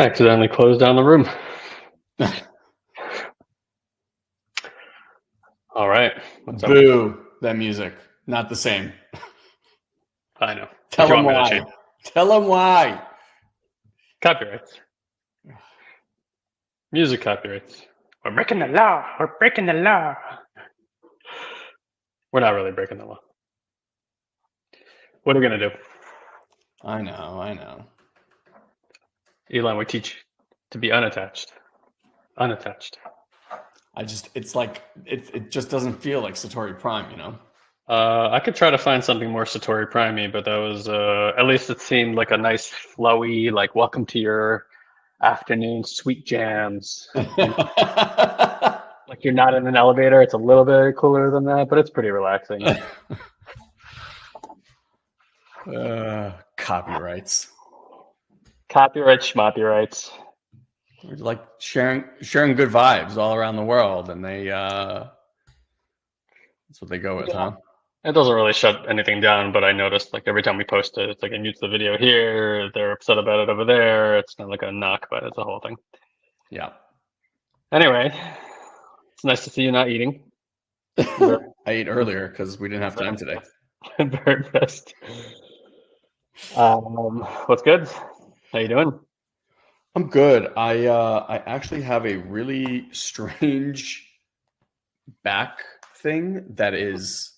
I accidentally closed down the room. All right. What's up? Boo, that music. Not the same. I know. Tell If you them want me to why. change- Tell them why. Copyrights. Music copyrights. We're breaking the law. We're breaking the law. We're not really breaking the law. What are we going to do? I know. Elon, we teach to be unattached. Unattached. It's like, it just doesn't feel like Satori Prime, you know? I could try to find something more Satori Prime-y, but that was, at least it seemed like a nice flowy, like welcome to your afternoon sweet jams. Like you're not in an elevator. It's a little bit cooler than that, but it's pretty relaxing. Copyrights. Copyright, schmopyrights. We're like sharing good vibes all around the world, and they that's what they go with, huh? It doesn't really shut anything down, but I noticed like every time we post it, it's like it mutes the video here. They're upset about it over there. It's not like a knock, but it's a whole thing. Yeah. Anyway, it's nice to see you not eating. I ate earlier because we didn't have time today. Very best. What's good? How you doing? I'm good. I actually have a really strange back thing that is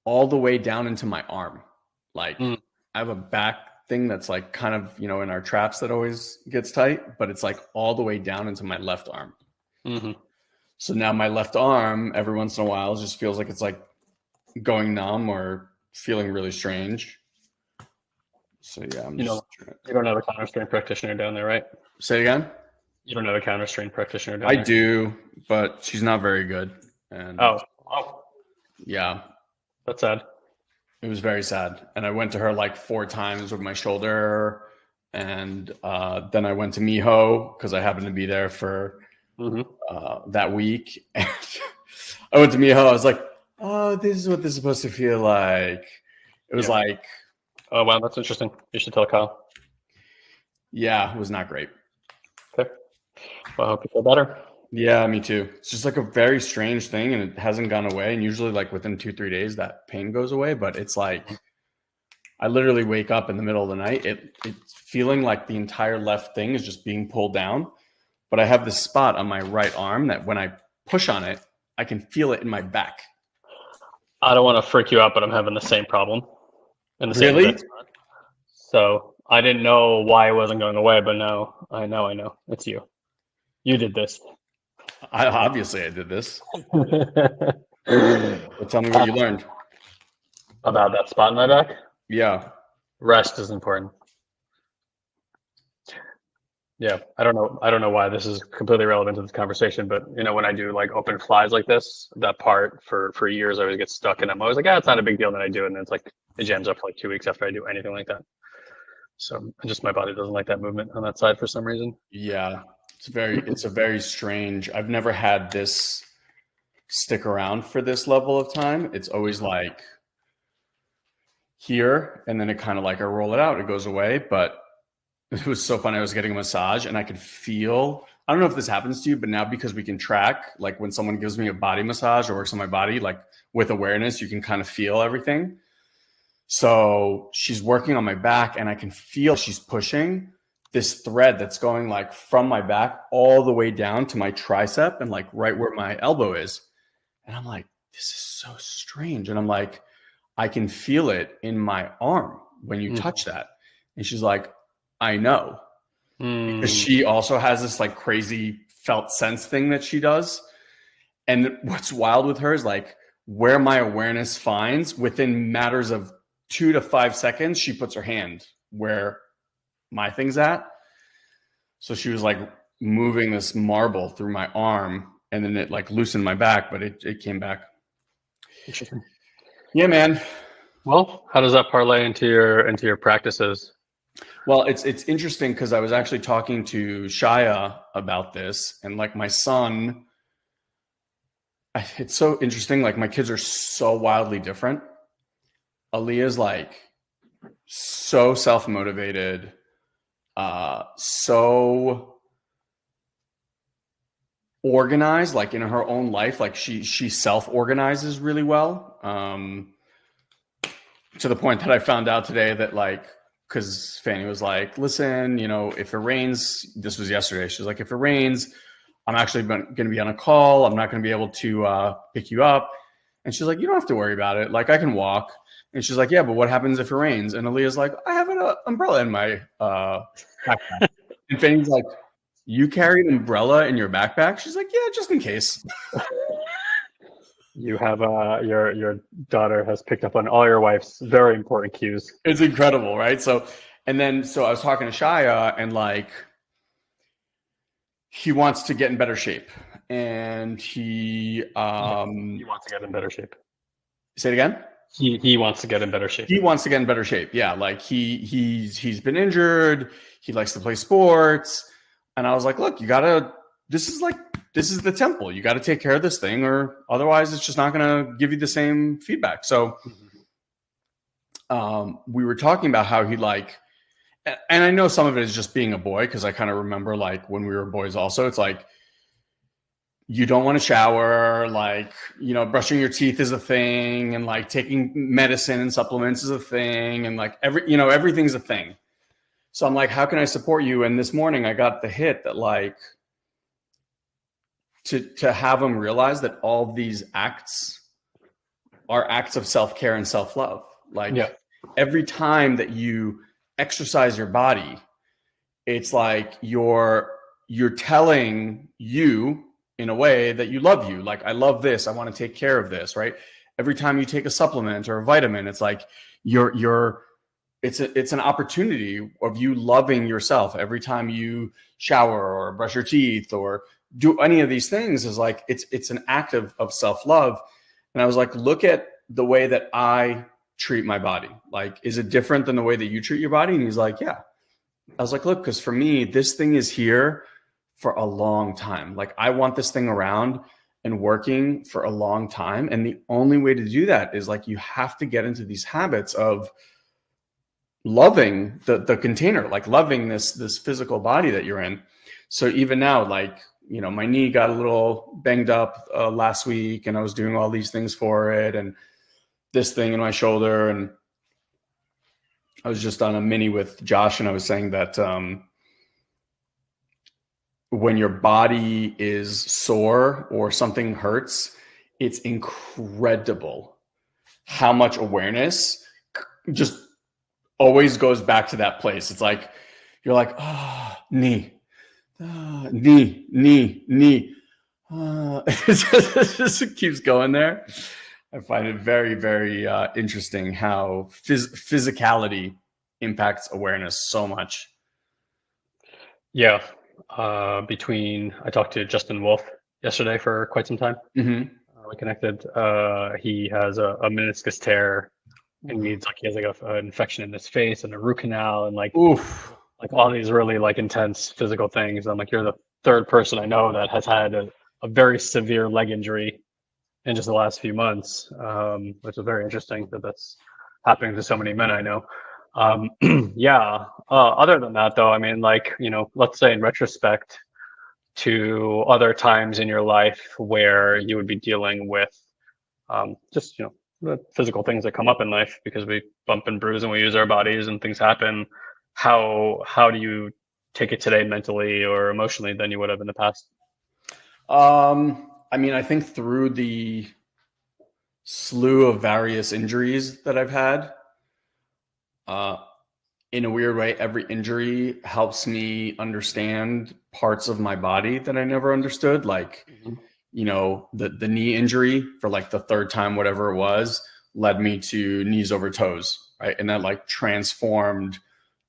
all the way down into my arm. Like I have a back thing that's like kind of, in our traps that always gets tight, but it's like all the way down into my left arm. Mm-hmm. So now my left arm, every once in a while, just feels like it's like going numb or feeling really strange. So yeah, you don't have a counter strain practitioner down there, right? Say it again. You don't have a counter strain practitioner down there? I do, but she's not very good. And yeah, that's sad. It was very sad. And I went to her like 4 times with my shoulder, and then I went to Miho because I happened to be there for that week. And I went to Miho. I was like, "Oh, this is what this is supposed to feel like." It was like, "Oh wow, that's interesting. You should tell Kyle." Yeah, it was not great. Okay. Well, I hope you feel better. Yeah, me too. It's just like a very strange thing, and it hasn't gone away. And usually like within 2-3 days that pain goes away, but it's like I literally wake up in the middle of the night. It's feeling like the entire left thing is just being pulled down. But I have this spot on my right arm that when I push on it, I can feel it in my back. I don't want to freak you out, but I'm having the same problem. In the same really? spot. So I didn't know why it wasn't going away, but now I know. It's you. You did this. Obviously I did this. But tell me what you learned. About that spot in my back? Yeah. Rest is important. Yeah, I don't know why this is completely relevant to this conversation, but when I do like open flies like this, that part for years I always get stuck, and I'm always like, it's not a big deal, and then I do it, and then it's like it jams up for like 2 weeks after I do anything like that. So just my body doesn't like that movement on that side for some reason. Yeah, it's a very strange. I've never had this stick around for this level of time. It's always like here, and then it kind of like I roll it out, it goes away, but it was so fun. I was getting a massage and I could feel, I don't know if this happens to you, but now because we can track, like when someone gives me a body massage or works on my body, like with awareness, you can kind of feel everything. So she's working on my back and I can feel she's pushing this thread that's going like from my back all the way down to my tricep and like right where my elbow is. And I'm like, this is so strange. And I'm like, I can feel it in my arm when you touch that. And she's like, I know. Because she also has this like crazy felt sense thing that she does. And what's wild with her is like where my awareness finds within matters of 2 to 5 seconds, she puts her hand where my thing's at. So she was like moving this marble through my arm, and then it like loosened my back, but it came back. Interesting. Yeah, man. Well, how does that parlay into your practices? Well, it's interesting because I was actually talking to Shia about this, and like my son, it's so interesting. Like my kids are so wildly different. Aaliyah's like so self-motivated, so organized, like in her own life, like she self-organizes really well. To the point that I found out today that like, because Fanny was like, listen, you know, if it rains, this was yesterday. She was like, if it rains, I'm actually going to be on a call. I'm not going to be able to pick you up. And she's like, you don't have to worry about it. Like, I can walk. And she's like, yeah, but what happens if it rains? And Aaliyah's like, I have an umbrella in my backpack. And Fanny's like, you carry an umbrella in your backpack? She's like, yeah, just in case. You have your daughter has picked up on all your wife's very important cues. It's incredible, right? So I was talking to Shia, and like he wants to get in better shape, and he wants to get in better shape. Say it again. He wants to get in better shape. He wants to get in better shape. Yeah, like he's been injured. He likes to play sports, and I was like, look, you gotta. This is the temple. You got to take care of this thing, or otherwise it's just not going to give you the same feedback. So we were talking about how he like, and I know some of it is just being a boy, because I kind of remember like when we were boys also, it's like, you don't want to shower, like, you know, brushing your teeth is a thing, and like taking medicine and supplements is a thing, and like everything's a thing. So I'm like, how can I support you? And this morning I got the hit that like, to have them realize that all these acts are acts of self-care and self-love. Like every time that you exercise your body, it's like you're telling you in a way that you love you. Like, I love this. I want to take care of this, right? Every time you take a supplement or a vitamin, it's like it's an opportunity of you loving yourself. Every time you shower or brush your teeth or do any of these things is like, it's an act of self-love. And I was like, look at the way that I treat my body. Like, is it different than the way that you treat your body? And he's like, yeah. I was like, look, because for me, this thing is here for a long time. Like, I want this thing around and working for a long time. And the only way to do that is like, you have to get into these habits of loving the container, like loving this physical body that you're in. So even now, like, you know, my knee got a little banged up last week, and I was doing all these things for it, and this thing in my shoulder. And I was just on a mini with Josh, and I was saying that when your body is sore or something hurts, it's incredible how much awareness just always goes back to that place. It's like, you're like, knee. Knee. It just keeps going there. I find it very, very interesting how physicality impacts awareness so much. Yeah. I talked to Justin Wolf yesterday for quite some time. Mm-hmm. We connected. He has a meniscus tear, and he has like an infection in his face and a root canal, and like, oof. Like all these really like intense physical things. I'm like, you're the third person I know that has had a very severe leg injury in just the last few months, which is very interesting that that's happening to so many men I know. Other than that, though, I mean, like, you know, let's say in retrospect to other times in your life where you would be dealing with just, you know, the physical things that come up in life because we bump and bruise and we use our bodies and things happen. How do you take it today mentally or emotionally than you would have in the past? I mean, I think through the slew of various injuries that I've had, in a weird way, every injury helps me understand parts of my body that I never understood. Like, you know, the knee injury for like the third time, whatever it was, led me to knees over toes, right? And that like transformed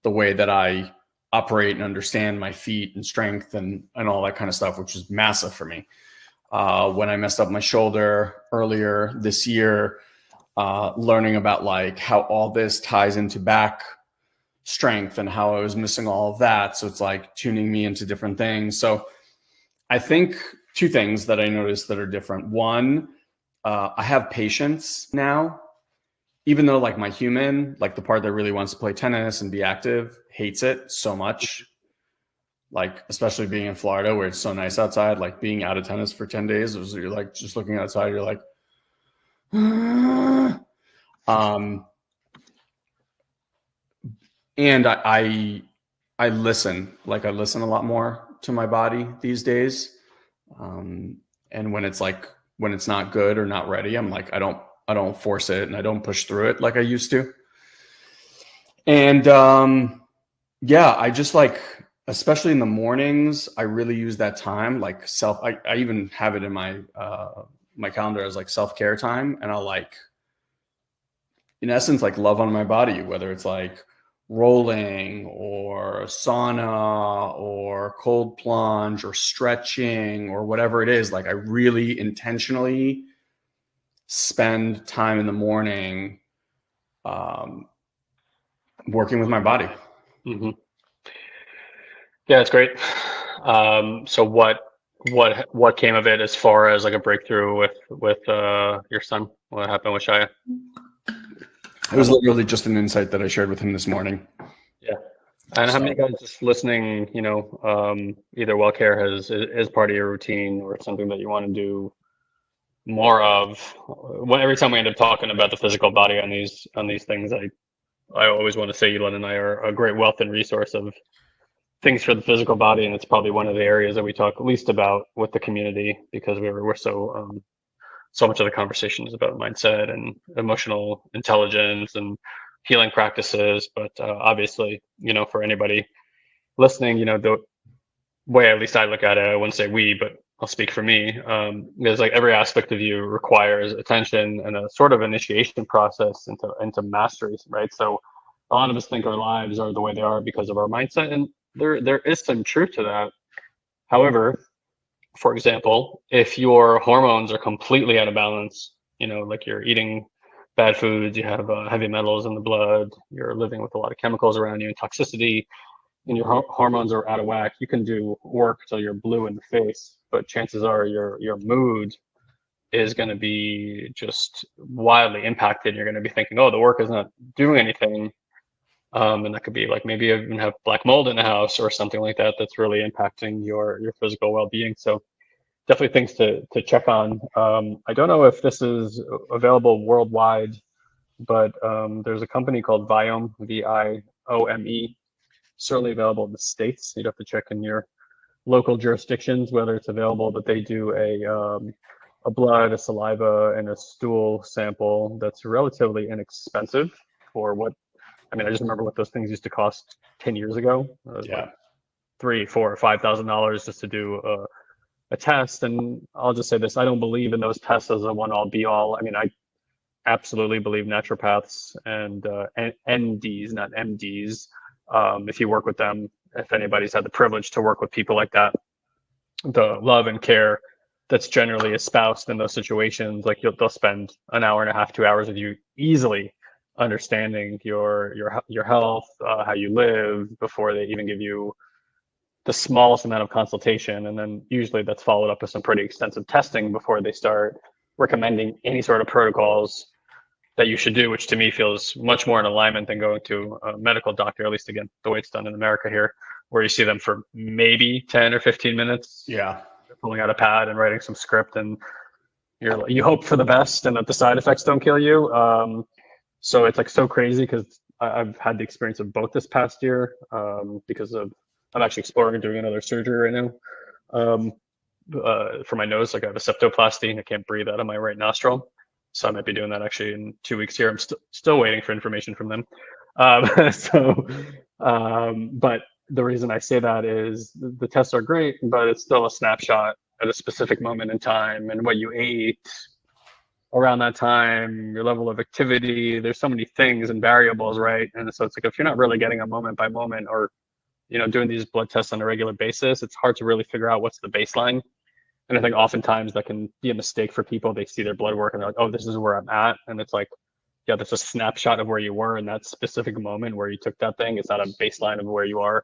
the way that I operate and understand my feet and strength and all that kind of stuff, which was massive for me. When I messed up my shoulder earlier this year, learning about like how all this ties into back strength and how I was missing all of that. So it's like tuning me into different things. So I think two things that I noticed that are different. One, I have patience now even though like my human, like the part that really wants to play tennis and be active, hates it so much. Like, especially being in Florida where it's so nice outside, like being out of tennis for 10 days, you're like just looking outside, you're like, and I listen, like I listen a lot more to my body these days. And when it's not good or not ready, I'm like, I don't force it and I don't push through it like I used to. And yeah, I just like, especially in the mornings, I really use that time like I even have it in my my calendar as like self-care time, and I'll like, in essence, like love on my body, whether it's like rolling or sauna or cold plunge or stretching or whatever it is. Like I really intentionally spend time in the morning working with my body. Mm-hmm. Yeah, it's great. So what came of it as far as like a breakthrough with your son? What happened with Shia? It was literally just an insight that I shared with him this morning. Yeah. And how many guys just listening, either well care is part of your routine or something that you want to do more of? Every time we end up talking about the physical body on these things, I always want to say Elon and I are a great wealth and resource of things for the physical body, and it's probably one of the areas that we talk least about with the community because we're so much of the conversation is about mindset and emotional intelligence and healing practices. But obviously, for anybody listening, the way at least I look at it, I wouldn't say we, but I'll speak for me. Is like every aspect of you requires attention and a sort of initiation process into mastery, right? So a lot of us think our lives are the way they are because of our mindset, and there is some truth to that. However, for example, if your hormones are completely out of balance, like you're eating bad foods, you have heavy metals in the blood, you're living with a lot of chemicals around you and toxicity, and your hormones are out of whack, you can do work till you're blue in the face, but chances are your mood is going to be just wildly impacted. You're going to be thinking, oh, the work is not doing anything. And that could be like maybe you even have black mold in the house or something like that that's really impacting your physical well-being. So definitely things to check on. I don't know if this is available worldwide, but there's a company called Viome, Viome, certainly available in the States. You'd have to check in your local jurisdictions whether it's available, but they do a blood, a saliva, and a stool sample that's relatively inexpensive for what, I just remember what those things used to cost 10 years ago. It was like $3,000, $4,000, $5,000 just to do a test. And I'll just say this, I don't believe in those tests as a one-all be-all. I absolutely believe naturopaths and NDs, not MDs, if you work with them, if anybody's had the privilege to work with people like that, the love and care that's generally espoused in those situations, like they'll spend an hour and a half, 2 hours with you easily understanding your health, how you live before they even give you the smallest amount of consultation. And then usually that's followed up with some pretty extensive testing before they start recommending any sort of protocols that you should do, which to me feels much more in alignment than going to a medical doctor, at least again, the way it's done in America here, where you see them for maybe 10 or 15 minutes. Yeah. Pulling out a pad and writing some script, and you hope for the best and that the side effects don't kill you. So it's like so crazy because I've had the experience of both this past year because I'm actually exploring doing another surgery right now for my nose. Like I have a septoplasty and I can't breathe out of my right nostril. So I might be doing that actually in 2 weeks here. I'm still waiting for information from them. But the reason I say that is the tests are great, but it's still a snapshot at a specific moment in time and what you ate around that time, your level of activity. There's so many things and variables, right? And so it's like if you're not really getting a moment by moment or doing these blood tests on a regular basis, it's hard to really figure out what's the baseline. And I think oftentimes that can be a mistake for people. They see their blood work and they're like, oh, this is where I'm at. And it's like, yeah, that's a snapshot of where you were in that specific moment where you took that thing. It's not a baseline of where you are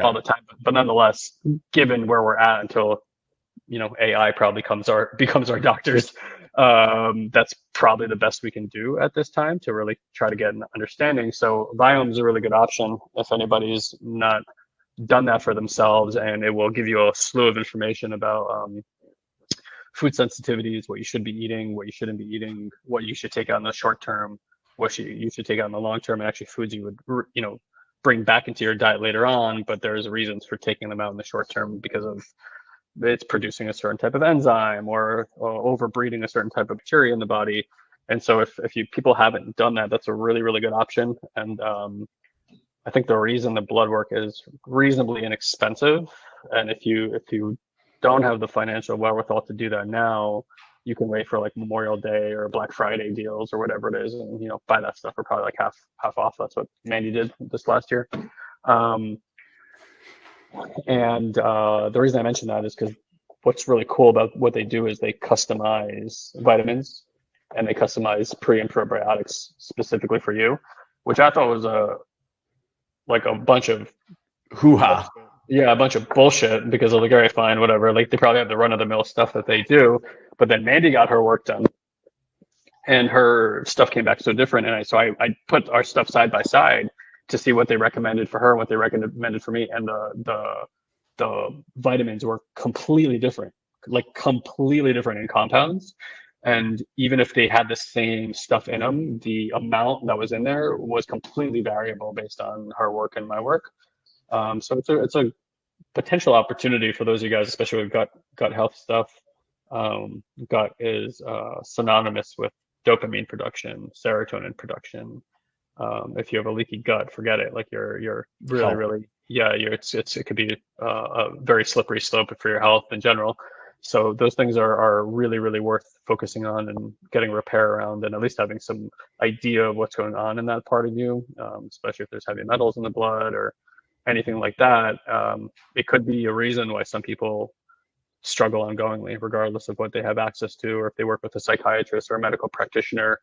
all the time. But nonetheless, given where we're at until, AI probably becomes our doctors That's probably the best we can do at this time to really try to get an understanding. So Viome is a really good option if anybody's not done that for themselves, and it will give you a slew of information about food sensitivities, what you should be eating, what you shouldn't be eating, what you should take out in the short term, what you should take out in the long term, and actually foods you would bring back into your diet later on, but there's reasons for taking them out in the short term because of it's producing a certain type of enzyme or overbreeding a certain type of bacteria in the body. And so if people haven't done that, that's a really, really good option. And I think the reason the blood work is reasonably inexpensive, and if you don't have the financial wherewithal to do that now, you can wait for like Memorial Day or Black Friday deals or whatever it is, and buy that stuff for probably like half off. That's what Mandy did this last year. And the reason I mention that is because what's really cool about what they do is they customize vitamins and they customize pre and probiotics specifically for you, which I thought was a bunch of hoo-ha. Yeah, a bunch of bullshit because of the Gary Fine, whatever. Like they probably have the run of the mill stuff that they do, but then Mandy got her work done, and her stuff came back so different. And I put our stuff side by side to see what they recommended for her and what they recommended for me, and the vitamins were completely different in compounds. And even if they had the same stuff in them, the amount that was in there was completely variable based on her work and my work. So it's a potential opportunity for those of you guys, especially with gut health stuff. Gut is synonymous with dopamine production, serotonin production. If you have a leaky gut, forget it. Like you're really it could be a very slippery slope for your health in general. So those things are really, really worth focusing on and getting repair around, and at least having some idea of what's going on in that part of you, especially if there's heavy metals in the blood or anything like that. It could be a reason why some people struggle ongoingly, regardless of what they have access to, or if they work with a psychiatrist or a medical practitioner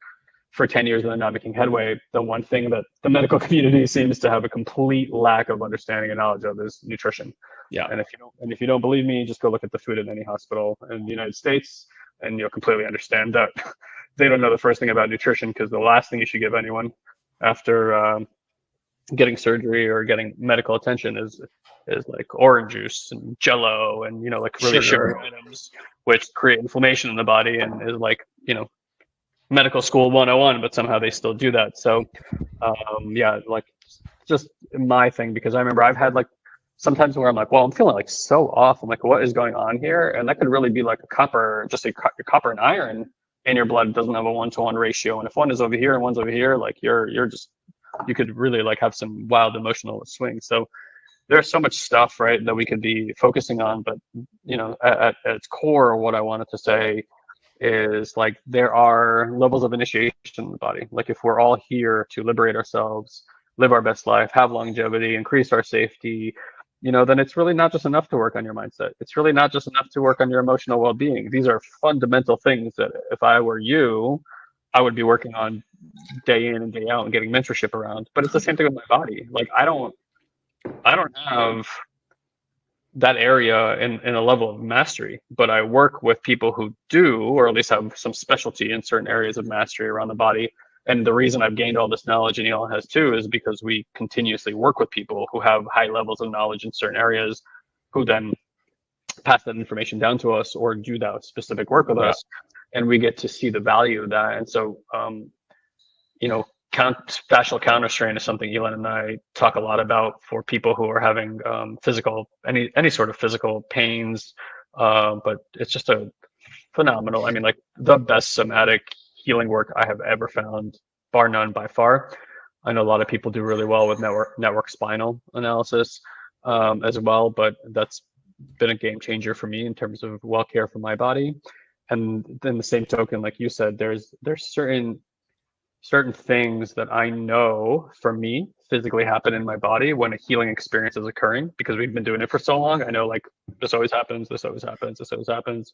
for 10 years and they're not making headway. The one thing that the medical community seems to have a complete lack of understanding and knowledge of is nutrition. Yeah. And if you don't believe me, just go look at the food in any hospital in the United States, and you'll completely understand that they don't know the first thing about nutrition, because the last thing you should give anyone after getting surgery or getting medical attention is like orange juice and Jello and like really sugary items, which create inflammation in the body and is like medical school 101, but somehow they still do that. So like just my thing, because I remember I've had like sometimes where I'm like, well, I'm feeling like so off. I'm like, what is going on here? And that could really be like copper and iron in your blood doesn't have a 1-to-1 ratio. And if one is over here and one's over here, like you could really like have some wild emotional swings. So there's so much stuff, right, that we could be focusing on. But at its core, what I wanted to say is like there are levels of initiation in the body. Like if we're all here to liberate ourselves, live our best life, have longevity, increase our safety, then it's really not just enough to work on your mindset. It's really not just enough to work on your emotional well-being. These are fundamental things that if I were you, I would be working on day in and day out and getting mentorship around. But it's the same thing with my body. Like I don't have that area in a level of mastery, but I work with people who do, or at least have some specialty in certain areas of mastery around the body. And the reason I've gained all this knowledge, and Elon has too, is because we continuously work with people who have high levels of knowledge in certain areas, who then pass that information down to us or do that specific work with us, and we get to see the value of that. And so, fascial counterstrain is something Elon and I talk a lot about for people who are having any sort of physical pains, but it's just a phenomenal. I mean, like the best somatic healing work I have ever found, bar none, by far. I know a lot of people do really well with network spinal analysis as well, but that's been a game changer for me in terms of well care for my body. And then the same token, like you said, there's certain things that I know for me physically happen in my body when a healing experience is occurring, because we've been doing it for so long. I know like this always happens, this always happens, this always happens.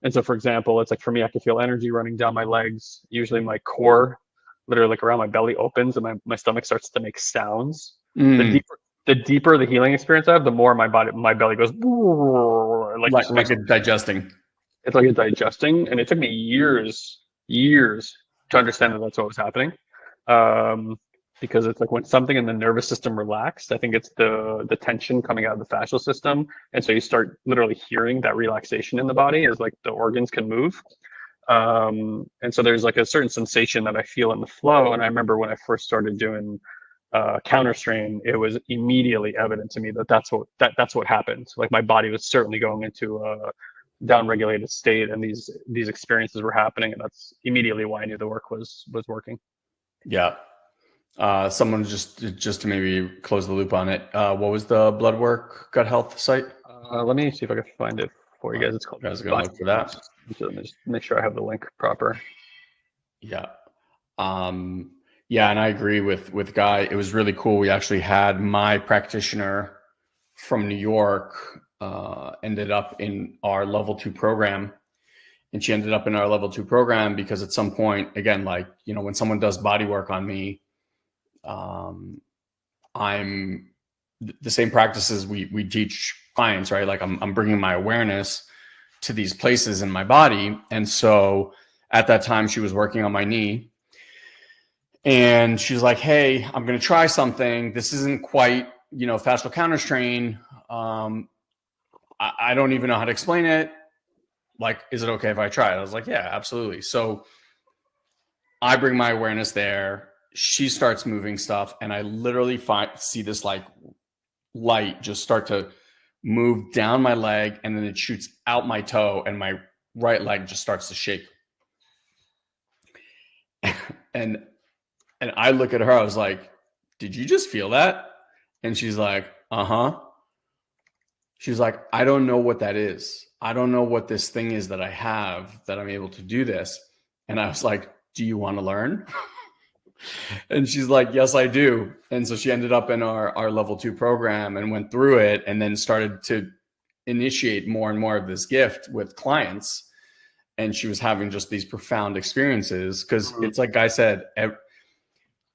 And so for example, it's like for me, I can feel energy running down my legs. Usually my core, literally like around my belly, opens and my stomach starts to make sounds. The deeper the healing experience I have, the more my belly goes like it's digesting. it's like it's digesting, and it took me years to understand that that's what was happening. Um, because it's like when something in the nervous system relaxed, I think it's the tension coming out of the fascial system, and so you start literally hearing that relaxation in the body as like the organs can move. And so there's like a certain sensation that I feel in the flow. And I remember when I first started doing counter strain, it was immediately evident to me that that's what happened. Like my body was certainly going into a down-regulated state, and these experiences were happening, and that's immediately why I knew the work was working. Yeah. Someone just to maybe close the loop on it. What was the blood work gut health site? Let me see if I can find it for you guys. It's called. I was going to look for that. Let me just make sure I have the link proper. Yeah. Yeah, and I agree with Guy. It was really cool. We actually had my practitioner from New York ended up in our level 2 program. And she ended up in our level 2 program because at some point, again, like, you know, when someone does body work on me, I'm the same practices we teach clients, right? Like I'm bringing my awareness to these places in my body. And so at that time she was working on my knee, and she's like, hey, I'm going to try something. This isn't quite, you know, fascial counter strain. I don't even know how to explain it. Like, is it okay if I try it? I was like, yeah, absolutely. So I bring my awareness there. She starts moving stuff, and I literally see this like light just start to move down my leg, and then it shoots out my toe, and my right leg just starts to shake. and I look at her, I was like, did you just feel that? And she's like, uh-huh. She's like, I don't know what that is. I don't know what this thing is that I have that I'm able to do this. And I was like, do you want to learn? And she's like, yes, I do. And so she ended up in our level 2 program and went through it, and then started to initiate more and more of this gift with clients. And she was having just these profound experiences, because it's like Guy said,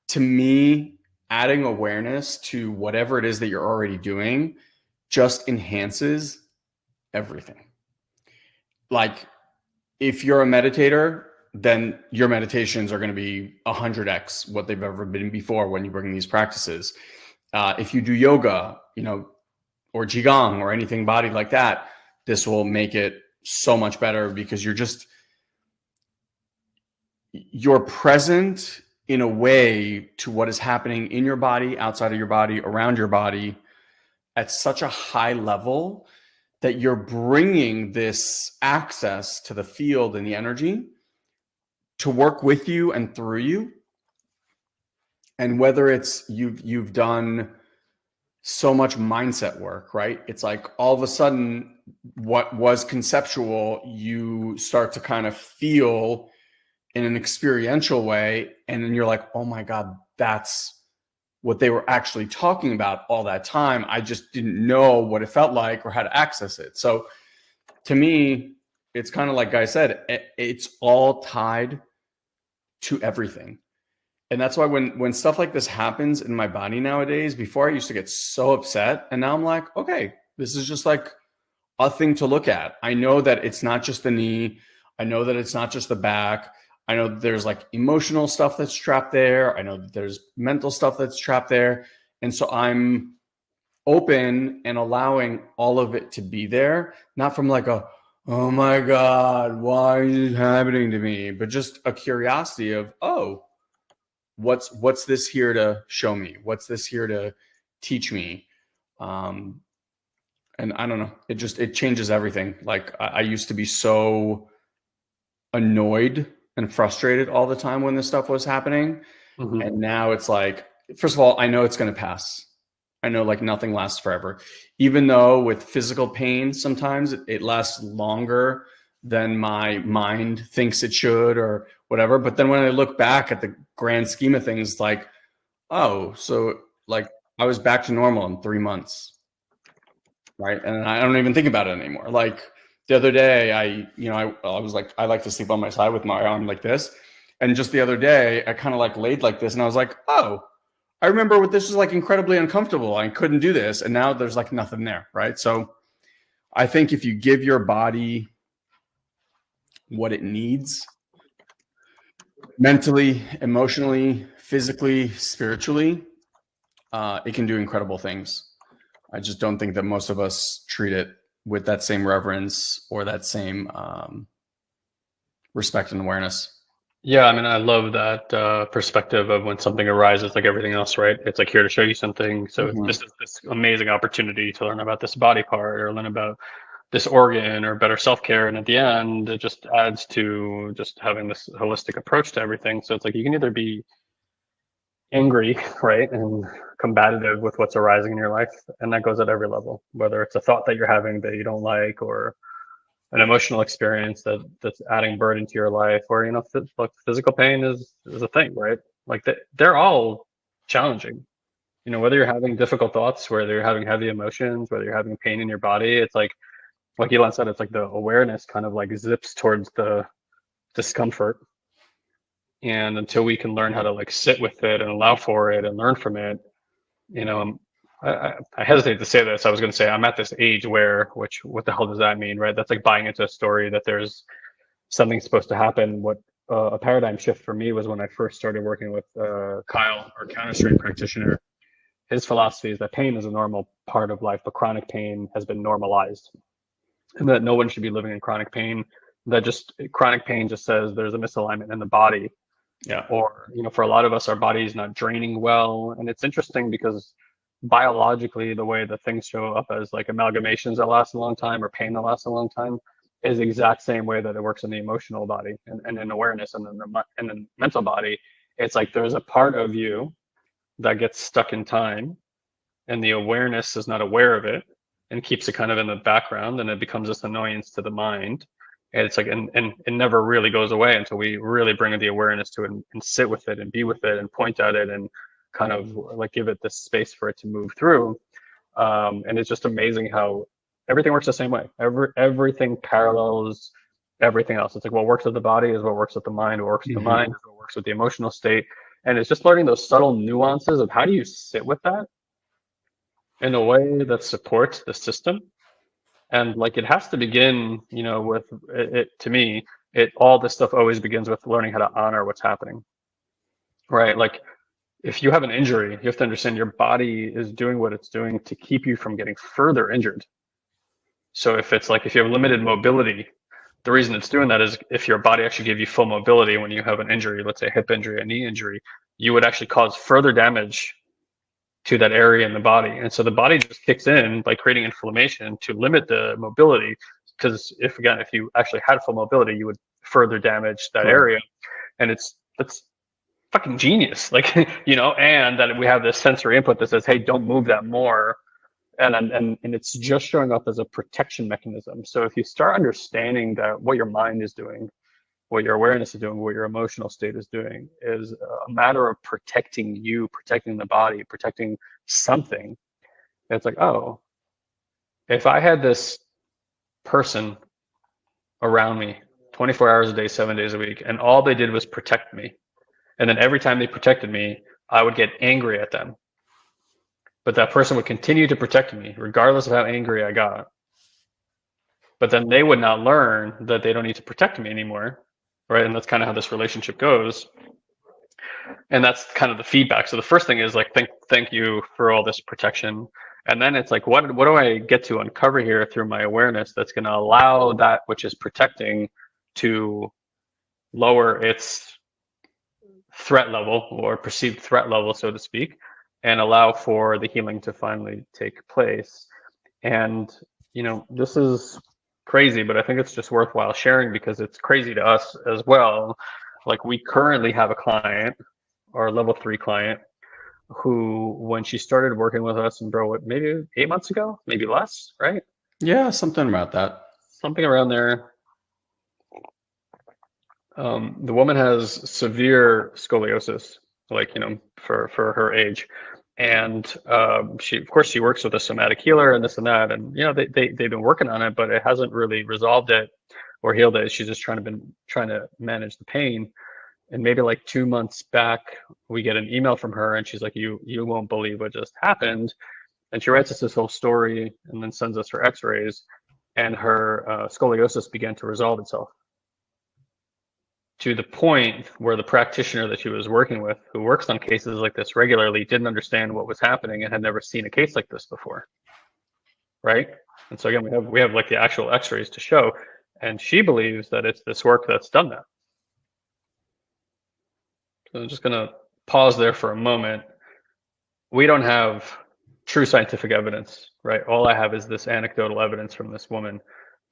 to me, adding awareness to whatever it is that you're already doing just enhances everything. Like, if you're a meditator, then your meditations are going to be 100x what they've ever been before when you bring these practices. If you do yoga, you know, or qigong or anything body like that, this will make it so much better, because you're present in a way to what is happening in your body, outside of your body, around your body, at such a high level that you're bringing this access to the field and the energy to work with you and through you. And whether it's you've done so much mindset work, right? It's like all of a sudden what was conceptual, you start to kind of feel in an experiential way. And then you're like, oh my God, that's what they were actually talking about all that time. I just didn't know what it felt like or how to access it. So to me, it's kind of like Guy said, it's all tied to everything. And that's why when stuff like this happens in my body nowadays, before I used to get so upset, and now I'm like, okay, this is just like a thing to look at. I know that it's not just the knee. I know that it's not just the back. I know that there's like emotional stuff that's trapped there. I know that there's mental stuff that's trapped there. And so I'm open and allowing all of it to be there, not from like a, oh my God, why is it happening to me? But just a curiosity of, oh, what's this here to show me? What's this here to teach me? And I don't know, it changes everything. Like I used to be so annoyed and frustrated all the time when this stuff was happening. Mm-hmm. And now it's like, first of all, I know it's going to pass. I know like nothing lasts forever, even though with physical pain, sometimes it lasts longer than my mind thinks it should or whatever. But then when I look back at the grand scheme of things, like, oh, so like I was back to normal in 3 months. Right. And I don't even think about it anymore. Like the other day, I was like, I like to sleep on my side with my arm like this. And just the other day, I kind of like laid like this and I was like, oh, I remember what this was like incredibly uncomfortable. I couldn't do this. And now there's like nothing there. Right. So I think if you give your body what it needs mentally, emotionally, physically, spiritually, it can do incredible things. I just don't think that most of us treat it with that same reverence or that same respect and awareness. Yeah, I mean, I love that perspective of when something arises, like everything else, right? It's like here to show you something. So this is this amazing opportunity to learn about this body part or learn about this organ or better self-care. And at the end, it just adds to just having this holistic approach to everything. So it's like you can either be angry, right, and combative with what's arising in your life, and that goes at every level, whether it's a thought that you're having that you don't like, or an emotional experience that's adding burden to your life, or like physical pain is a thing, right? Like they're all challenging. Whether you're having difficult thoughts, whether you're having heavy emotions, whether you're having pain in your body, it's like Elon said, it's like the awareness kind of like zips towards the discomfort, and until we can learn how to like sit with it and allow for it and learn from it, I hesitate to say this. I was going to say I'm at this age where, which what the hell does that mean, right? That's like buying into a story that there's something supposed to happen. What a paradigm shift for me was when I first started working with Kyle, our counter strain practitioner. His philosophy is that pain is a normal part of life, but chronic pain has been normalized, and that no one should be living in chronic pain. That just chronic pain just says there's a misalignment in the body. Yeah. Or, for a lot of us, our body's not draining well. And it's interesting because biologically, the way that things show up as like amalgamations that last a long time or pain that lasts a long time is the exact same way that it works in the emotional body and in awareness and in the mental body. It's like there's a part of you that gets stuck in time, and the awareness is not aware of it and keeps it kind of in the background, and it becomes this annoyance to the mind. And it's like, and it never really goes away until we really bring the awareness to it and sit with it and be with it and point at it and kind of like give it this space for it to move through. And it's just amazing how everything works the same way. Everything parallels everything else. It's like what works with the body is what works with the mind. What works with the mind is what works with the emotional state. And it's just learning those subtle nuances of how do you sit with that in a way that supports the system. And like it has to begin, with it. To me, all this stuff always begins with learning how to honor what's happening, right? Like if you have an injury, you have to understand your body is doing what it's doing to keep you from getting further injured. So if you have limited mobility, the reason it's doing that is if your body actually gave you full mobility when you have an injury, let's say a hip injury, a knee injury, you would actually cause further damage to that area in the body. And so the body just kicks in by creating inflammation to limit the mobility. Because if you actually had full mobility, you would further damage that area. And that's fucking genius. And that we have this sensory input that says, hey, don't move that more. And it's just showing up as a protection mechanism. So if you start understanding that what your mind is doing, what your awareness is doing, what your emotional state is doing is a matter of protecting you, protecting the body, protecting something. It's like, oh, if I had this person around me 24 hours a day, 7 days a week, and all they did was protect me, and then every time they protected me, I would get angry at them. But that person would continue to protect me regardless of how angry I got. But then they would not learn that they don't need to protect me anymore. Right. And that's kind of how this relationship goes. And that's kind of the feedback. So the first thing is like, thank you for all this protection. And then it's like, what do I get to uncover here through my awareness that's going to allow that which is protecting to lower its threat level or perceived threat level, so to speak, and allow for the healing to finally take place. And, this is crazy, but I think it's just worthwhile sharing because it's crazy to us as well. Like we currently have a client, our level 3 client, who when she started working with us, and maybe 8 months ago, maybe less, right? Yeah, something about that. Something around there. The woman has severe scoliosis, for her age. And she works with a somatic healer and this and that, and they've been working on it, but it hasn't really resolved it or healed it. She's just trying to manage the pain. And maybe like 2 months back, we get an email from her, and she's like, "You won't believe what just happened." And she writes us this whole story, and then sends us her X-rays, and her scoliosis began to resolve itself. to the point where the practitioner that she was working with, who works on cases like this regularly, didn't understand what was happening and had never seen a case like this before, right? And so again, we have like the actual X-rays to show, and she believes that it's this work that's done that. So I'm just gonna pause there for a moment. We don't have true scientific evidence, right? All I have is this anecdotal evidence from this woman,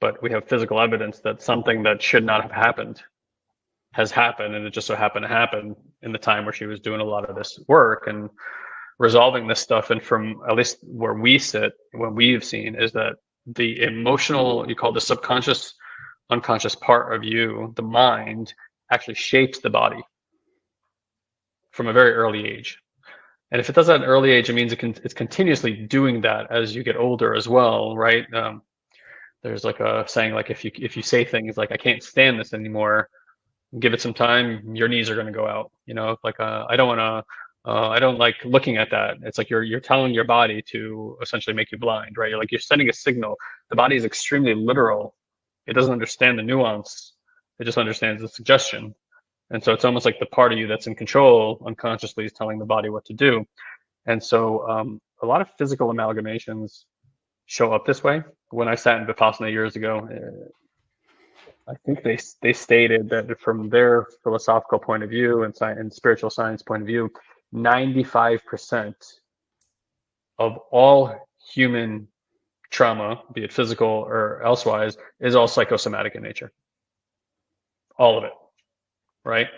but we have physical evidence that something that should not have happened has happened, and it just so happened to happen in the time where she was doing a lot of this work and resolving this stuff. And from at least where we sit, what we've seen is that the emotional, you call the subconscious, unconscious part of you, the mind, actually shapes the body from a very early age. And if it does that at an early age, it means it's continuously doing that as you get older as well, right? There's like a saying, like if you say things like, I can't stand this anymore, give it some time, your knees are going to go out. You know, like I don't like looking at that. It's like you're telling your body to essentially make you blind, right? You're sending a signal. The body is extremely literal. It doesn't understand the nuance. It just understands the suggestion. And so it's almost like the part of you that's in control unconsciously is telling the body what to do. And so a lot of physical amalgamations show up this way. When I sat in Vipassana years ago, I think they stated that from their philosophical point of view and spiritual science point of view, 95% of all human trauma, be it physical or elsewise, is all psychosomatic in nature. All of it, right?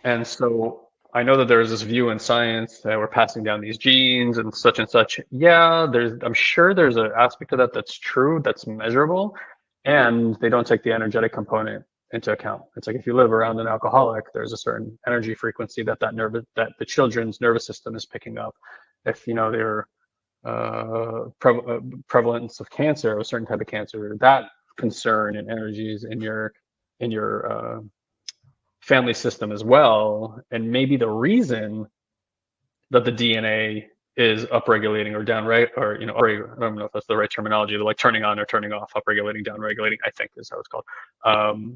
And so I know that there's this view in science that we're passing down these genes and such and such. Yeah, I'm sure there's an aspect of that that's true, that's measurable. And they don't take the energetic component into account. It's like if you live around an alcoholic, there's a certain energy frequency that the children's nervous system is picking up. If you know their prevalence of cancer, a certain type of cancer, that concern and energies in your family system as well. And maybe the reason that the DNA is upregulating or downregulating, or I don't know if that's the right terminology, like turning on or turning off, upregulating, downregulating, I think is how it's called,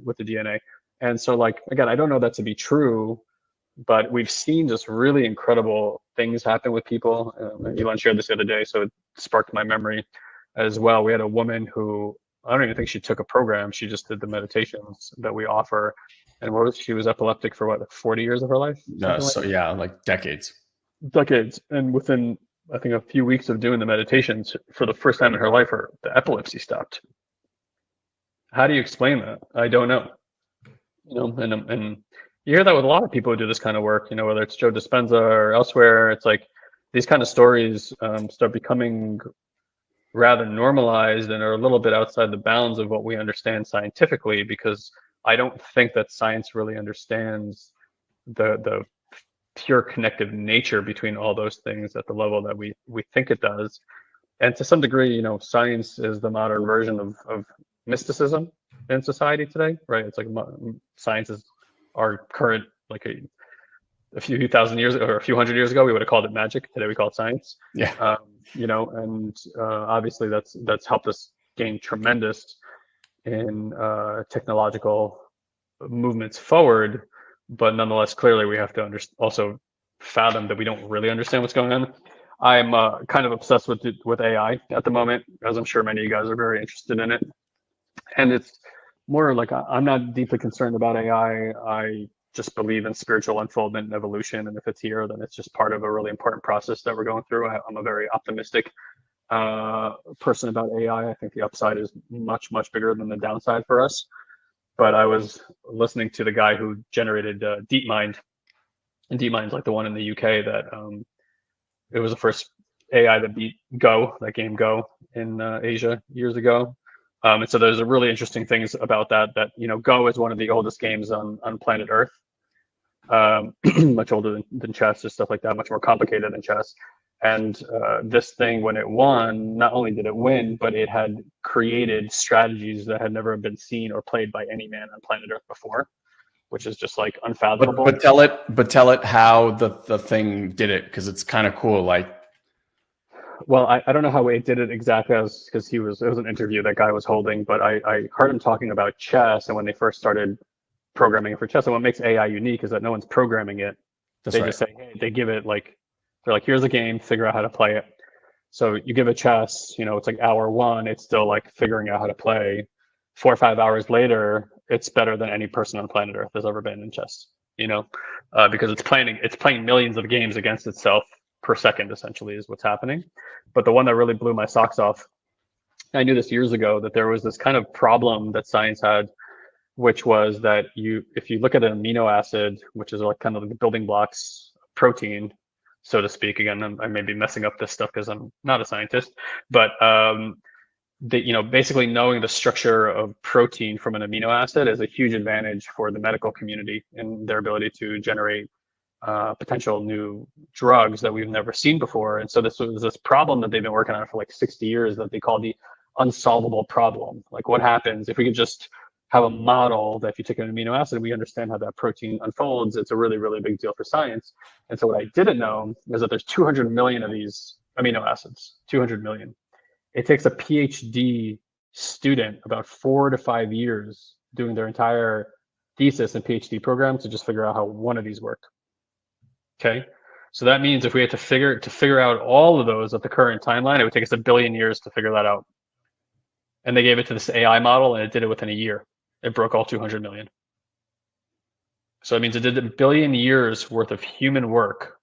with the DNA. And so, like, again, I don't know that to be true, but we've seen just really incredible things happen with people. Elon shared this the other day, so it sparked my memory as well. We had a woman who, I don't even think she took a program. She just did the meditations that we offer. And she was epileptic for what, 40 years of her life? Like decades. And within, I think, a few weeks of doing the meditations, for the first time in her life, the epilepsy stopped. How do you explain that? I don't know. And you hear that with a lot of people who do this kind of work, whether it's Joe Dispenza or elsewhere. It's like these kind of stories start becoming rather normalized and are a little bit outside the bounds of what we understand scientifically, because I don't think that science really understands the pure connective nature between all those things at the level that we think it does. And to some degree, science is the modern version of mysticism in society today, right? It's like science is our current, like a few thousand years or a few hundred years ago, we would have called it magic. Today we call it science. Yeah. Obviously that's helped us gain tremendous in technological movements forward. But nonetheless, clearly we have to also fathom that we don't really understand what's going on. I'm kind of obsessed with AI at the moment, as I'm sure many of you guys are very interested in it. And it's more like I'm not deeply concerned about AI. I just believe in spiritual unfoldment and evolution. And if it's here, then it's just part of a really important process that we're going through. I'm a very optimistic person about AI. I think the upside is much, much bigger than the downside for us. But I was listening to the guy who generated DeepMind, and DeepMind's like the one in the UK that it was the first AI that beat Go, that game Go in Asia years ago. And so there's a really interesting things about that Go is one of the oldest games on planet Earth, much older than chess and stuff like that, much more complicated than chess. And this thing, when it won, not only did it win, but it had created strategies that had never been seen or played by any man on planet Earth before, which is just like unfathomable. But tell it how the thing did it, because it's kind of cool. Like, well, I don't know how it did it exactly, because it was an interview that guy was holding, but I heard him talking about chess, and when they first started programming for chess. And what makes AI unique is that no one's programming it. That's They right. just say, hey, they give it like, they're like, here's a game, figure out how to play it. So you give it chess, it's like hour one, it's still like figuring out how to play. 4 or 5 hours later, it's better than any person on planet Earth has ever been in chess, because it's playing millions of games against itself per second, essentially, is what's happening. But the one that really blew my socks off, I knew this years ago, that there was this kind of problem that science had, which was that if you look at an amino acid, which is like kind of the building blocks of protein, so to speak. Again, I may be messing up this stuff because I'm not a scientist, but basically knowing the structure of protein from an amino acid is a huge advantage for the medical community in their ability to generate potential new drugs that we've never seen before. And so this was this problem that they've been working on for like 60 years that they call the unsolvable problem. Like, what happens if we could just have a model that if you take an amino acid, we understand how that protein unfolds? It's a really, really big deal for science. And so what I didn't know is that there's 200 million of these amino acids, 200 million. It takes a PhD student about 4 to 5 years doing their entire thesis and PhD program to just figure out how one of these worked. Okay. So that means if we had to figure out all of those at the current timeline, it would take us 1 billion years to figure that out. And they gave it to this AI model and it did it within a year. It broke all 200 million. So it means it did 1 billion years worth of human work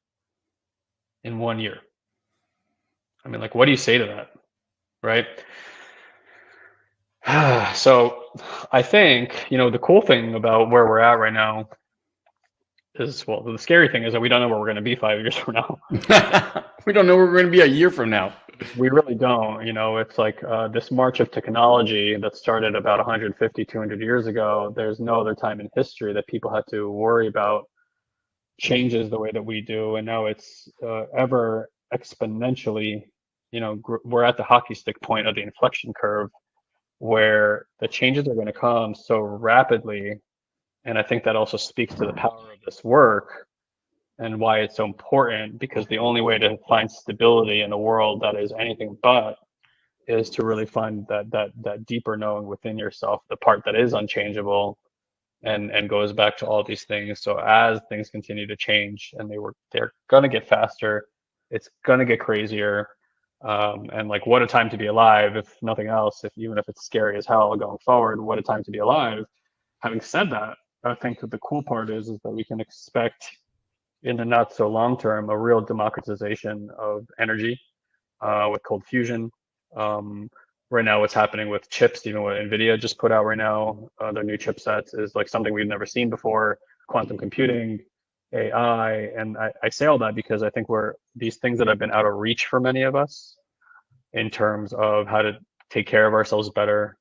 in 1 year. I mean, like, what do you say to that? Right? So I think, the cool thing about where we're at right now is, well, the scary thing is that we don't know where we're going to be 5 years from now. We don't know where we're going to be a year from now. We really don't. It's like this march of technology that started about 150, 200 years ago. There's no other time in history that people had to worry about changes the way that we do. And now it's ever exponentially, we're at the hockey stick point of the inflection curve where the changes are going to come so rapidly. And I think that also speaks to the power of this work and why it's so important, because the only way to find stability in a world that is anything but is to really find that deeper knowing within yourself, the part that is unchangeable and goes back to all these things. So as things continue to change, and they're gonna get faster, it's gonna get crazier. And like, what a time to be alive, if nothing else, even if it's scary as hell going forward, what a time to be alive. Having said that, I think that the cool part is that we can expect in the not so long term a real democratization of energy with cold fusion. Right now, what's happening with chips, even what NVIDIA just put out right now, their new chipsets, is like something we've never seen before. Quantum computing, AI, and I say all that because I think these things that have been out of reach for many of us in terms of how to take care of ourselves better,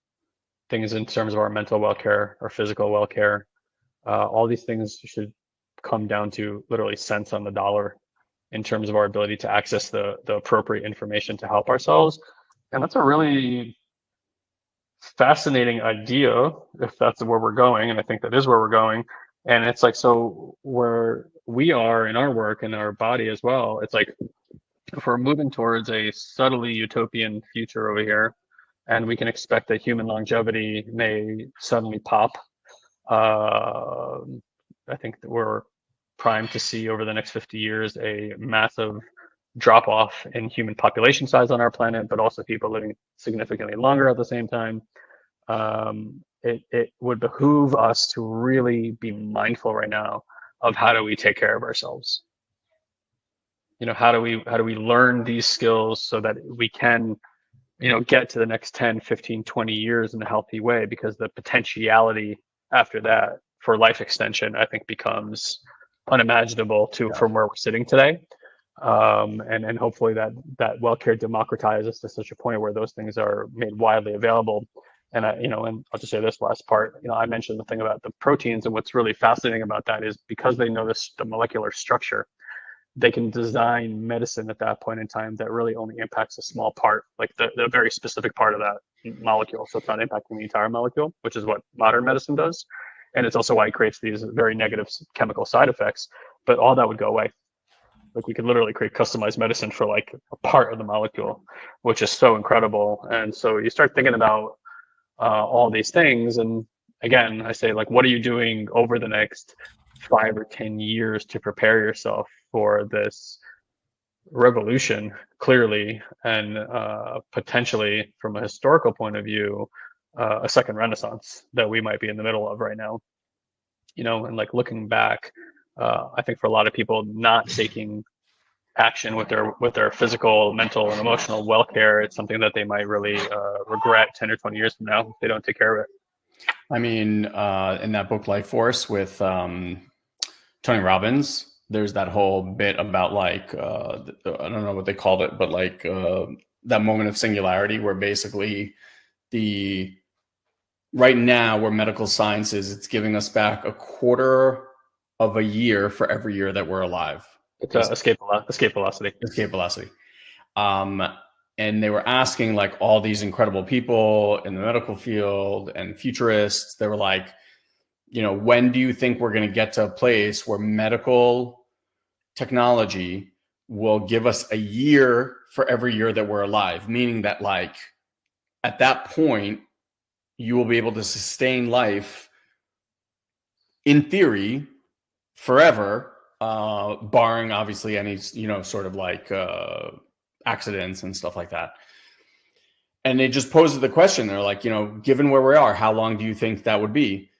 things in terms of our mental well-care, our physical well-care, all these things should come down to literally cents on the dollar in terms of our ability to access the appropriate information to help ourselves. And that's a really fascinating idea if that's where we're going. And I think that is where we're going. And it's like, so where we are in our work and our body as well, it's like, if we're moving towards a subtly utopian future over here, and we can expect that human longevity may suddenly pop, I think that we're primed to see over the next 50 years a massive drop off in human population size on our planet, but also people living significantly longer at the same time. It would behoove us to really be mindful right now of how do we take care of ourselves. How do we learn these skills so that we can, get to the next 10, 15, 20 years in a healthy way, because the potentiality after that for life extension, I think, becomes unimaginable from where we're sitting today. And hopefully that well-care democratizes to such a point where those things are made widely available. And and I'll just say this last part, I mentioned the thing about the proteins, and what's really fascinating about that is because they know the molecular structure, they can design medicine at that point in time that really only impacts a small part, like the very specific part of that molecule. So it's not impacting the entire molecule, which is what modern medicine does. And it's also why it creates these very negative chemical side effects. But all that would go away. Like, we could literally create customized medicine for like a part of the molecule, which is so incredible. And so you start thinking about all these things, and again, I say, like, what are you doing over the next 5 or 10 years to prepare yourself for this revolution, clearly, and potentially, from a historical point of view, a second renaissance that we might be in the middle of right now. And like looking back, I think for a lot of people, not taking action with their physical, mental, and emotional welfare, it's something that they might really regret 10 or 20 years from now if they don't take care of it. I mean, in that book Life Force with Tony Robbins, there's that whole bit about like I don't know what they called it, but like that moment of singularity where basically right now where medical science is, it's giving us back a quarter of a year for every year that we're alive. It's escape velocity. Escape velocity. And they were asking like all these incredible people in the medical field and futurists, they were like, when do you think we're going to get to a place where medical technology will give us a year for every year that we're alive? Meaning that like at that point, you will be able to sustain life in theory forever, barring obviously any, sort of like accidents and stuff like that. And they just posed the question. They're like, given where we are, how long do you think that would be?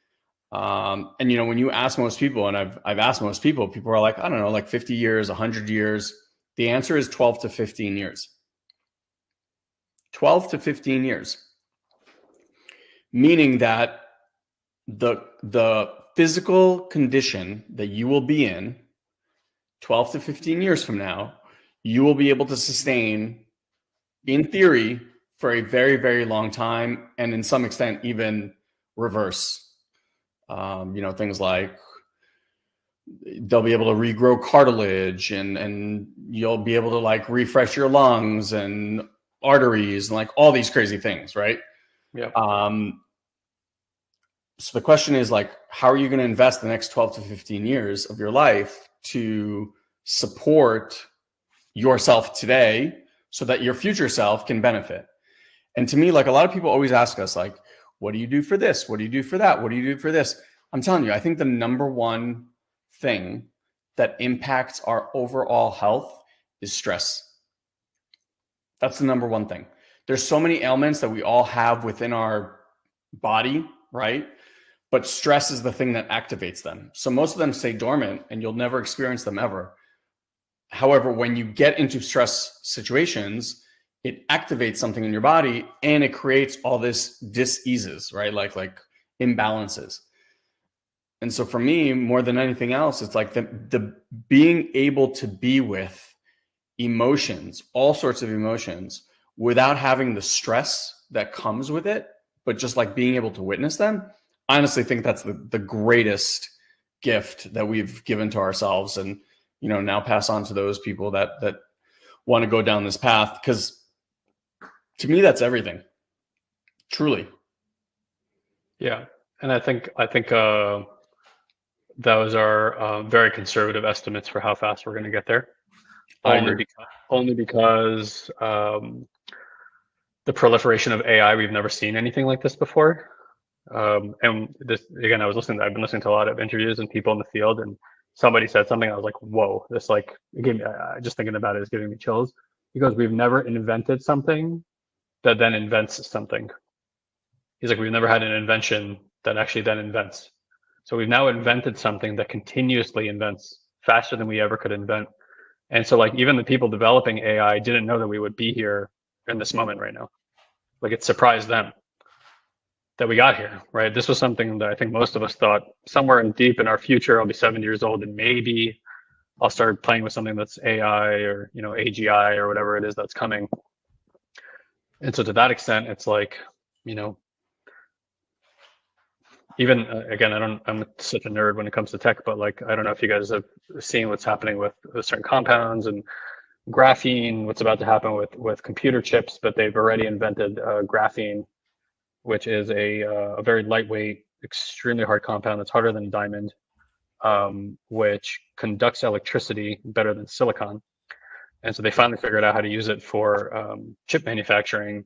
And when you ask most people, and I've asked most people, people are like, I don't know, like 50 years, 100 years. The answer is 12 to 15 years. 12 to 15 years. Meaning that the physical condition that you will be in 12 to 15 years from now, you will be able to sustain, in theory, for a very, very long time, and in some extent, even reverse. Things like they'll be able to regrow cartilage, and you'll be able to like refresh your lungs and arteries and like all these crazy things, right? Yeah. So the question is like, how are you going to invest the next 12 to 15 years of your life to support yourself today so that your future self can benefit? And to me, like a lot of people always ask us like, what do you do for this? What do you do for that? What do you do for this? I'm telling you, I think the number one thing that impacts our overall health is stress. That's the number one thing. There's so many ailments that we all have within our body, right? But stress is the thing that activates them. So most of them stay dormant and you'll never experience them ever. However, when you get into stress situations, it activates something in your body and it creates all this dis-eases, right? Like imbalances. And so for me, more than anything else, it's like the being able to be with emotions, all sorts of emotions, without having the stress that comes with it, but just like being able to witness them. I honestly think that's the greatest gift that we've given to ourselves, and now pass on to those people that want to go down this path, because to me that's everything, truly. Yeah, and I think those are very conservative estimates for how fast we're going to get there. Only because the proliferation of AI, we've never seen anything like this before. And this, again, I've been listening to a lot of interviews and people in the field, and somebody said something, I was like, whoa, this like, again, just thinking about it is giving me chills, because we've never invented something that then invents something. He's like, we've never had an invention that actually then invents. So we've now invented something that continuously invents faster than we ever could invent. And so like even the people developing AI didn't know that we would be here in this moment right now. Like it surprised them that we got here, right? This was something that I think most of us thought somewhere deep in our future, I'll be 70 years old and maybe I'll start playing with something that's AI or, AGI or whatever it is that's coming. And so to that extent, it's like, even again, I'm such a nerd when it comes to tech, but like, I don't know if you guys have seen what's happening with certain compounds and graphene, what's about to happen with computer chips, but they've already invented graphene, which is a very lightweight, extremely hard compound that's harder than diamond, which conducts electricity better than silicon. And so they finally figured out how to use it for chip manufacturing.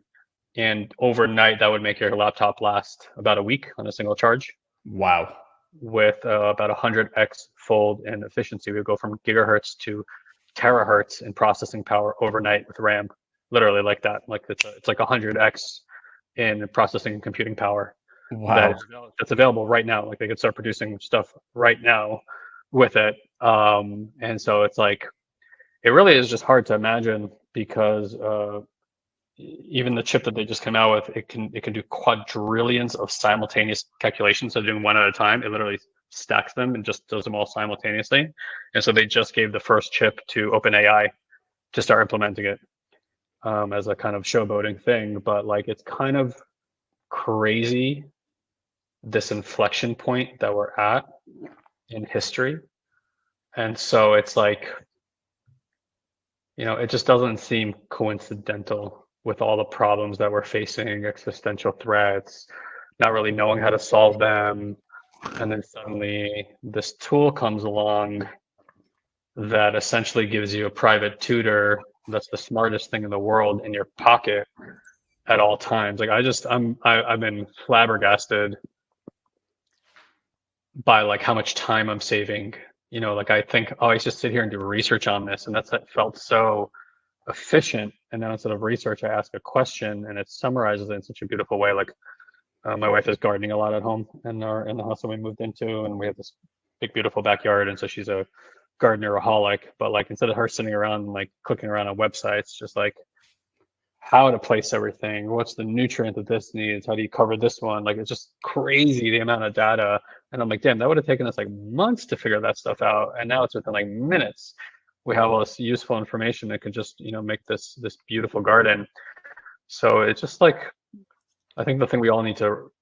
And overnight, that would make your laptop last about a week on a single charge Wow. with about 100x fold in efficiency. We would go from gigahertz to terahertz in processing power overnight with RAM, literally like that. Like it's like 100x in processing and computing power Wow. that's available right now. Like they could start producing stuff right now with it. And so it's like it really is just hard to imagine because even the chip that they just came out with, it can do quadrillions of simultaneous calculations. So doing one at a time, it literally stacks them and just does them all simultaneously. And so they just gave the first chip to OpenAI to start implementing it as a kind of showboating thing. But like it's kind of crazy this inflection point that we're at in history. And so it's like, it just doesn't seem coincidental with all the problems that we're facing, existential threats, not really knowing how to solve them. And then suddenly this tool comes along that essentially gives you a private tutor that's the smartest thing in the world in your pocket at all times. Like I've been flabbergasted by like how much time I'm saving. Like I think, oh, I just sit here and do research on this, and that felt so efficient. And then instead of research, I ask a question, and it summarizes it in such a beautiful way. Like my wife is gardening a lot at home in the house that we moved into, and we have this big, beautiful backyard, and so she's a gardener-aholic. But like instead of her sitting around and like clicking around on websites, just like how to place everything, what's the nutrient that this needs, how do you cover this one? Like it's just crazy the amount of data. And I'm like, damn, that would have taken us like months to figure that stuff out. And now it's within like minutes. We have all this useful information that could just, make this beautiful garden. So it's just like, I think the thing we all need to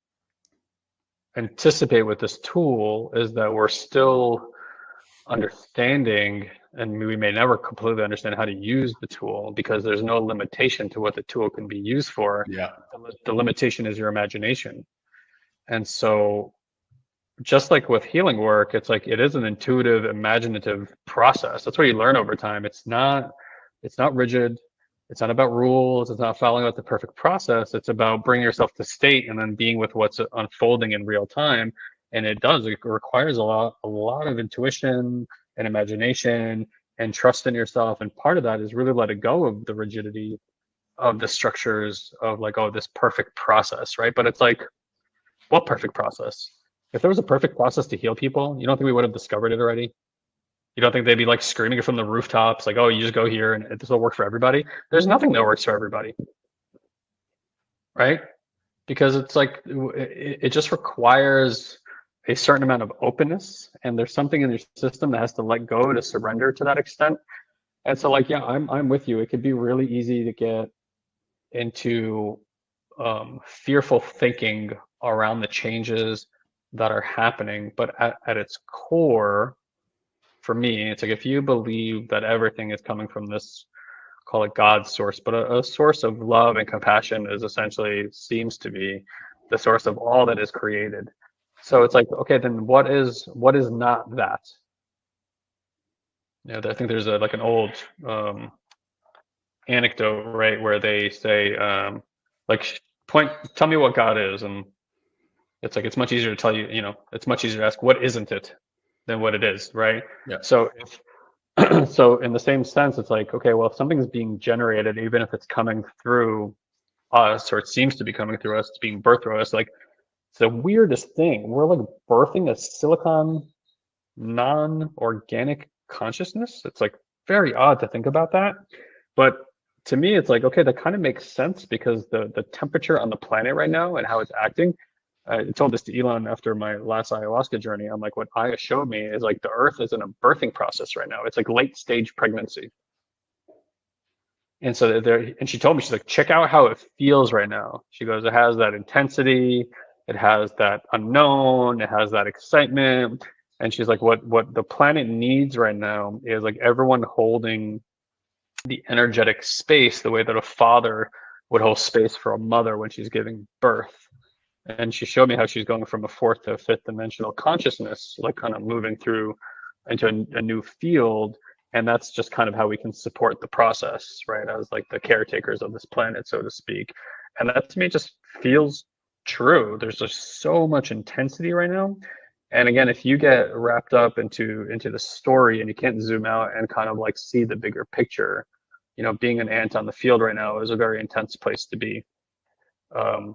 anticipate with this tool is that we're still understanding, and we may never completely understand how to use the tool because there's no limitation to what the tool can be used for. Yeah. The limitation is your imagination. And so just like with healing work, it's like it is an intuitive, imaginative process. That's what you learn over time. It's not rigid. It's not about rules. It's not following out the perfect process. It's about bringing yourself to state and then being with what's unfolding in real time. And it requires a lot of intuition and imagination and trust in yourself. And part of that is really letting go of the rigidity of the structures of like, oh, this perfect process, right? But it's like, what perfect process? If there was a perfect process to heal people, you don't think we would have discovered it already? You don't think they'd be like screaming it from the rooftops, like, oh, you just go here and this will work for everybody? There's nothing that works for everybody, right? Because it's like, it just requires a certain amount of openness, and there's something in your system that has to let go to surrender to that extent. And so like, yeah, I'm with you. It could be really easy to get into fearful thinking around the changes that are happening. But at its core, for me, it's like if you believe that everything is coming from this, call it God's source, but a source of love and compassion is essentially seems to be the source of all that is created. So it's like, okay, then what is not that? I think there's like an old anecdote, right, where they say, like, tell me what God is, and it's like it's much easier to tell you, it's much easier to ask what isn't it than what it is, right? Yeah. So so in the same sense, it's like, okay, well, if something's being generated, even if it's coming through us, or it seems to be coming through us, it's being birthed through us, like it's the weirdest thing. We're like birthing a silicon non-organic consciousness. It's like very odd to think about that. But to me, it's like, okay, that kind of makes sense because the temperature on the planet right now and how it's acting. I told this to Elon after my last ayahuasca journey. I'm like, what Aya showed me is like the earth is in a birthing process right now. It's like late stage pregnancy. And so and she told me, she's like, check out how it feels right now. She goes, it has that intensity, it has that unknown, it has that excitement. And she's like, what the planet needs right now is like everyone holding the energetic space the way that a father would hold space for a mother when she's giving birth. And she showed me how she's going from a fourth to a fifth dimensional consciousness, like kind of moving through into a new field. And that's just kind of how we can support the process, right? As like the caretakers of this planet, so to speak. And that to me just feels true. There's just so much intensity right now. And again, if you get wrapped up into the story and you can't zoom out and kind of like see the bigger picture, being an ant on the field right now is a very intense place to be. And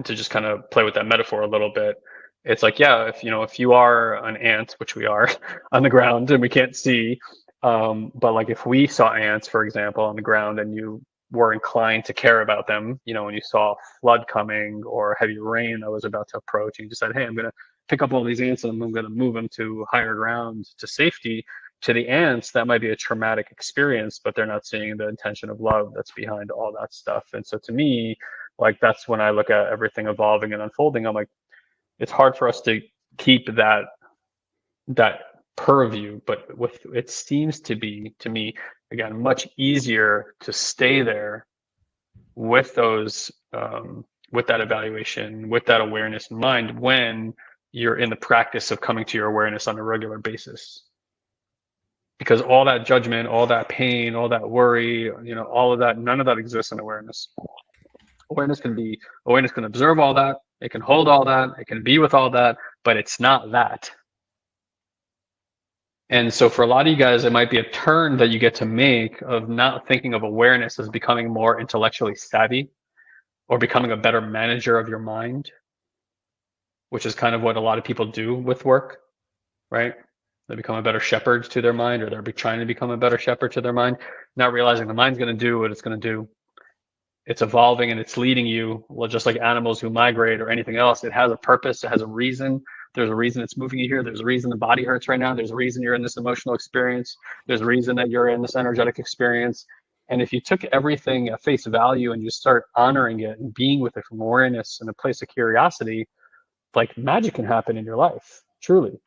to just kind of play with that metaphor a little bit, it's like, yeah, if you are an ant, which we are on the ground and we can't see, but like if we saw ants, for example, on the ground and you were inclined to care about them, when you saw flood coming or heavy rain that was about to approach, and you decided, hey, I'm going to pick up all these ants and I'm going to move them to higher ground to safety. To the ants, that might be a traumatic experience, but they're not seeing the intention of love that's behind all that stuff. And so to me, like that's when I look at everything evolving and unfolding, I'm like, it's hard for us to keep that purview, but it seems to be, to me, again, much easier to stay there with those with that evaluation, with that awareness in mind when you're in the practice of coming to your awareness on a regular basis. Because all that judgment, all that pain, all that worry, all of that, none of that exists in awareness. Awareness can observe all that, it can hold all that, it can be with all that, but it's not that. And so for a lot of you guys, it might be a turn that you get to make of not thinking of awareness as becoming more intellectually savvy or becoming a better manager of your mind, which is kind of what a lot of people do with work, right? They become a better shepherd to their mind, or they're trying to become a better shepherd to their mind, not realizing the mind's going to do what it's going to do. It's evolving and it's leading you. Well, just like animals who migrate or anything else, it has a purpose, it has a reason. There's a reason it's moving you here. There's a reason the body hurts right now. There's a reason you're in this emotional experience. There's a reason that you're in this energetic experience. And if you took everything at face value and you start honoring it and being with it from awareness and a place of curiosity, like magic can happen in your life. Truly.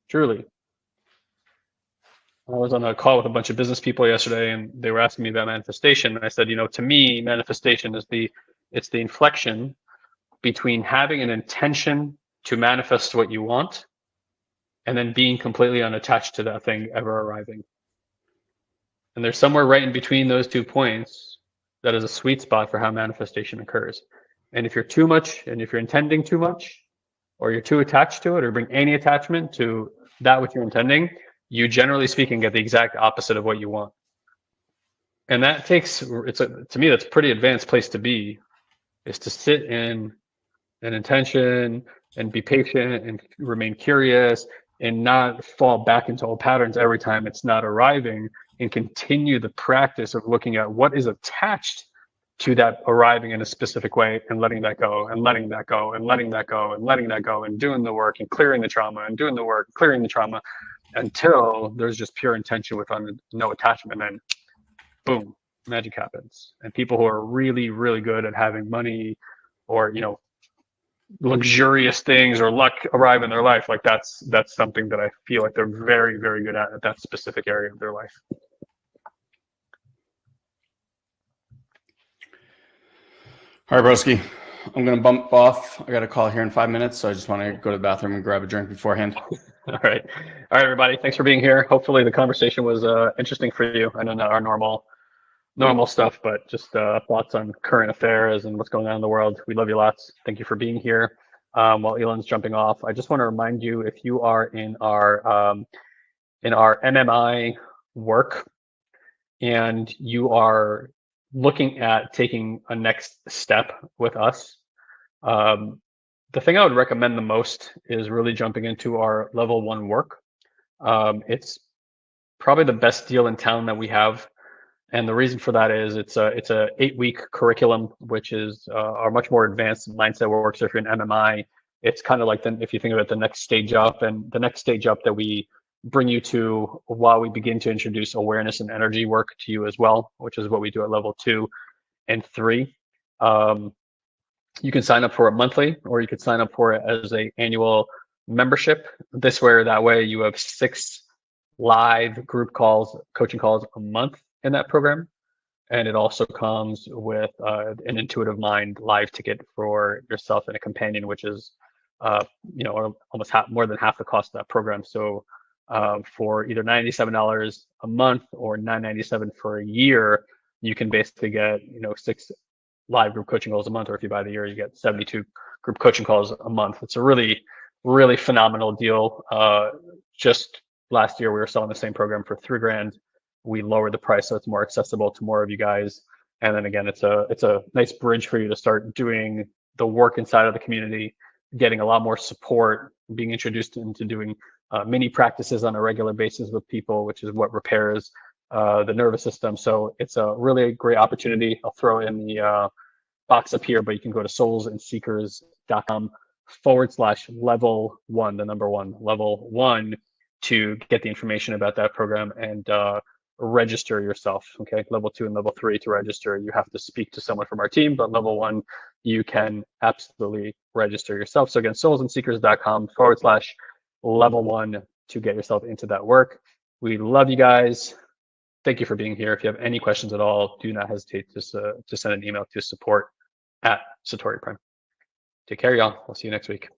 Truly. I was on a call with a bunch of business people yesterday, and they were asking me about manifestation. And I said, to me, manifestation is the inflection between having an intention to manifest what you want and then being completely unattached to that thing ever arriving. And there's somewhere right in between those 2 points that is a sweet spot for how manifestation occurs. And if you're too much, and if you're intending too much, or you're too attached to it, or bring any attachment to that which you're intending, you generally speaking get the exact opposite of what you want. And that takes, to me, that's a pretty advanced place to be, is to sit in an intention and be patient and remain curious and not fall back into old patterns every time it's not arriving, and continue the practice of looking at what is attached to that arriving in a specific way and letting that go and letting that go and letting that go and letting that go and doing the work and clearing the trauma and doing the work, clearing the trauma, until there's just pure intention with no attachment, and boom, magic happens. And people who are really, really good at having money or, luxurious things or luck arrive in their life, like that's something that I feel like they're very, very good at that specific area of their life. All right, broski, I'm going to bump off. I got a call here in 5 minutes, so I just want to go to the bathroom and grab a drink beforehand. All right, everybody. Thanks for being here. Hopefully the conversation was interesting for you. I know not our normal stuff, but just thoughts on current affairs and what's going on in the world. We love you lots. Thank you for being here. While Elon's jumping off, I just want to remind you, if you are in our MMI work and you are looking at taking a next step with us, the thing I would recommend the most is really jumping into our level 1 work. It's probably the best deal in town that we have. And the reason for that is it's a 8-week curriculum, which is our much more advanced mindset work. So if you're an MMI, it's kind of like if you think of it, the next stage up, and the next stage up that we bring you to while we begin to introduce awareness and energy work to you as well, which is what we do at level 2 and 3. You can sign up for it monthly, or you could sign up for it as an annual membership. That way you have 6 live group calls, coaching calls a month in that program. And it also comes with an Intuitive Mind live ticket for yourself and a companion, which is almost more than half the cost of that program. So for either $97 a month or $9.97 for a year, you can basically get, 6 live group coaching calls a month, or if you buy the year, you get 72 group coaching calls a month. It's a really, really phenomenal deal. Just last year, we were selling the same program for $3,000. We lowered the price so it's more accessible to more of you guys. And then again, it's a nice bridge for you to start doing the work inside of the community, getting a lot more support, being introduced into doing mini practices on a regular basis with people, which is what repairs the nervous system. So it's a really great opportunity. I'll throw it in the box up here, but you can go to soulsandseekers.com/level1, the number one, level one, to get the information about that program and register yourself. Okay, level 2 and level 3 to register, you have to speak to someone from our team, but level 1, you can absolutely register yourself. So again, soulsandseekers.com/level1 to get yourself into that work. We love you guys. Thank you for being here. If you have any questions at all, do not hesitate to send an email to support@Satori Prime. Take care, y'all. We'll see you next week.